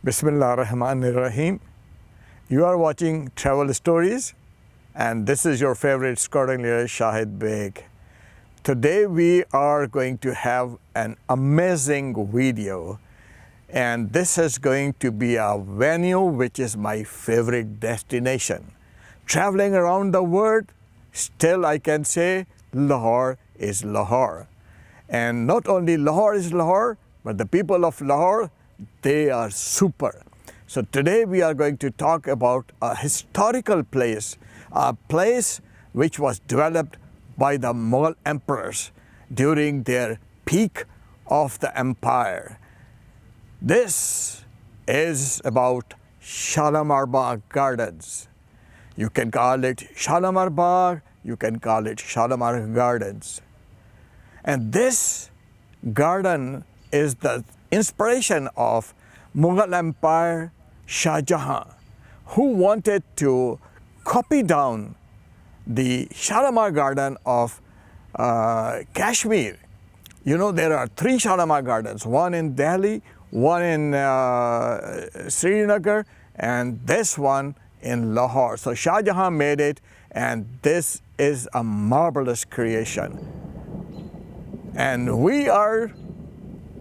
Bismillah ar-Rahman ar-Rahim. You are watching Travel Stories, and this is your favorite Scotland leader, Shahid Beg. Today we are going to have an amazing video, and this is going to be a venue which is my favorite destination. Traveling around the world, still I can say Lahore is Lahore. And not only Lahore is Lahore, but the people of Lahore, they are super. So today we are going to talk about a historical place, a place which was developed by the Mughal emperors during their peak of the empire. This is about Shalimar Gardens. You can call it Shalimar Bagh, you can call it Shalimar Gardens. And this garden is the inspiration of Mughal Empire Shah Jahan, who wanted to copy down the Shalimar Garden of Kashmir. You know, there are 3 Shalimar Gardens, one in Delhi, one in Srinagar, and this one in Lahore. So Shah Jahan made it, and this is a marvelous creation. And we are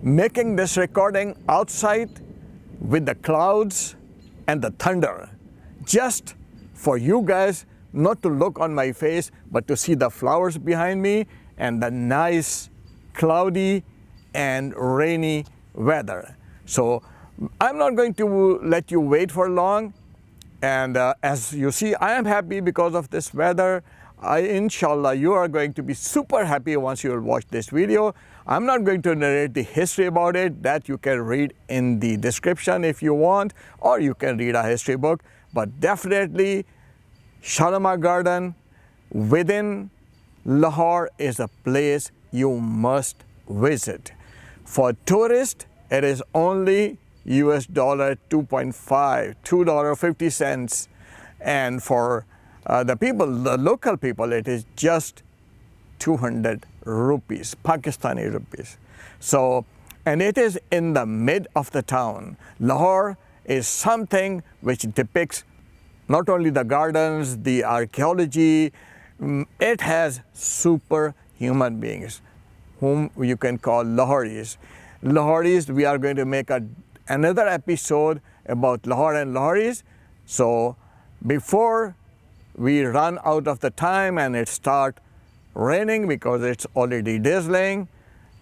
making this recording outside with the clouds and the thunder, just for you guys not to look on my face, but to see the flowers behind me and the nice cloudy and rainy weather. So I'm not going to let you wait for long. And as you see, I am happy because of this weather. Inshallah, you are going to be super happy once you will watch this video. I'm not going to narrate the history about it. That you can read in the description if you want, or you can read a history book. But definitely, Shalimar Garden within Lahore is a place you must visit. For tourists, it is only US dollar 2.5, $2.50. And for the people, the local people, it is just 200 rupees, Pakistani rupees. So, and it is in the mid of the town. Lahore is something which depicts not only the gardens, the archaeology, it has super human beings, whom you can call Lahoris. Lahoris, we are going to make another episode about Lahore and Lahoris. So before we run out of the time and it start raining because it's already drizzling,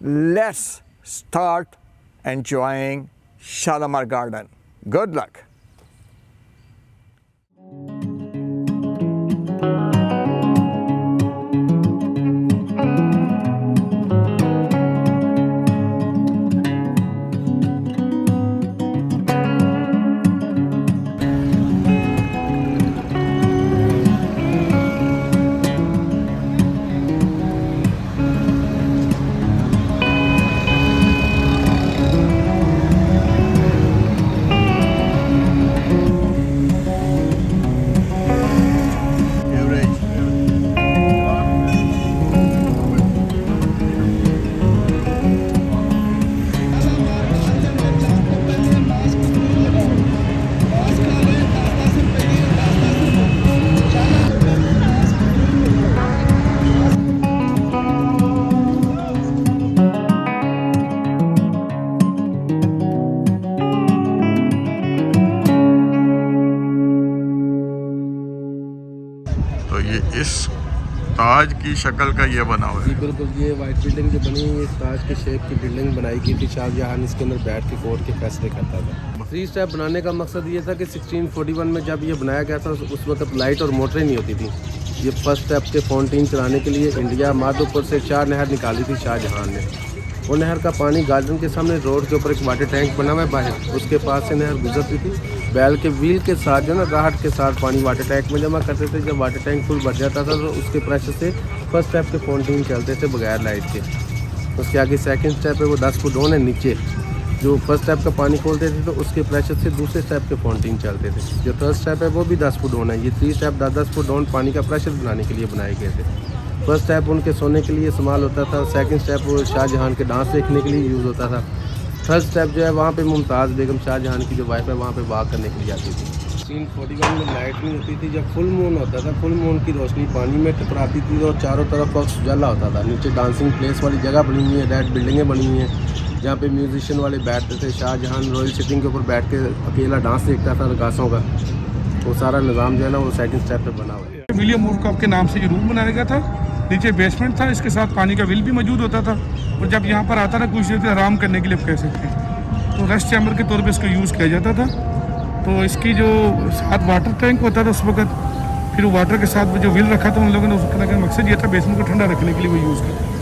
let's start enjoying Shalimar Garden. Good luck. इस ताज की शक्ल का ये बना हुआ है। जी बिल्कुल, ये वाइट बिल्डिंग जो बनी है, इस ताज के शेप की बिल्डिंग बनाई गई थी। शाहजहां इसके अंदर बैठ के कोर्ट के फैसले करता था। 3 स्टेप बनाने का मकसद ये था कि 1641 में जब ये बनाया गया था उस वक्त लाइट और मोटरें नहीं होती थी। ये फर्स्ट स्टेप के फाउंटेन चलाने के लिए इंडिया माधोपुर से 4 नहर निकाली थी शाहजहां ने। वो नहर का पानी गार्डन के सामने रोड के ऊपर एक वाटर टैंक बना हुआ है बाहर, उसके पास से नहर गुजरती थी। बैल के व्हील के साथ जो ना राहट के साथ पानी वाटर टैंक में जमा करते थे। जब वाटर टैंक फुल भर जाता था तो उसके प्रेशर से फर्स्ट स्टेप के फाउंटेन चलते थे बगैर लाइट के। उसके आगे सेकंड स्टेप है, वो 10 फुट डाउन है नीचे। जो फर्स्ट स्टेप का पानी खोलते थे तो उसके प्रेशर से दूसरे स्टेप के फाउंटेन चलते थे। जो थर्ड स्टेप है वो भी 10 फुट डाउन है। ये 3 स्टेप 10 फुट डाउन पानी का प्रेशर बनाने के लिए बनाए गए थे। फर्स्ट स्टेप उनके सोने के लिए इस्तेमाल होता था। सेकंड स्टेप वो शाहजहां के डांस देखने के लिए यूज़ होता था। थर्ड स्टेप जो है वहाँ पे मुमताज़ बेगम शाहजहां की जो वाइफ है वहाँ पे वॉक करने के लिए आती थी। 1641 में लाइट नहीं होती थी, जब फुल मून होता था फुल मून की रोशनी पानी में टकराती थी और चारों तरफ वक्त उजाला होता था। नीचे डांसिंग प्लेस वाली जगह बनी हुई है, रेड बिल्डिंगें बनी हुई हैं जहाँ पे म्यूजिशियन वाले बैठते थे। शाहजहां रॉयल सिटिंग के ऊपर बैठ के अकेला डांस देखता था रकासों का। वो सारा निज़ाम जो है ना वो सेकंड स्टेप पे बना हुआ है। विलियम वुडकॉक के नाम से ये रूम बनाया गया था। नीचे बेसमेंट था, इसके साथ पानी का विल भी मौजूद होता था और जब यहाँ पर आता था कुछ देर आराम करने के लिए कह सकते हैं तो रेस्ट चैम्बर के तौर पे इसको यूज़ किया जाता था। तो इसकी जो साथ वाटर टैंक होता था उस वक्त, फिर वाटर के साथ जो विल रखा था उन लोगों ने, उसका मकसद ये था बेसमेंट को ठंडा रखने के लिए वो यूज़ करते थे।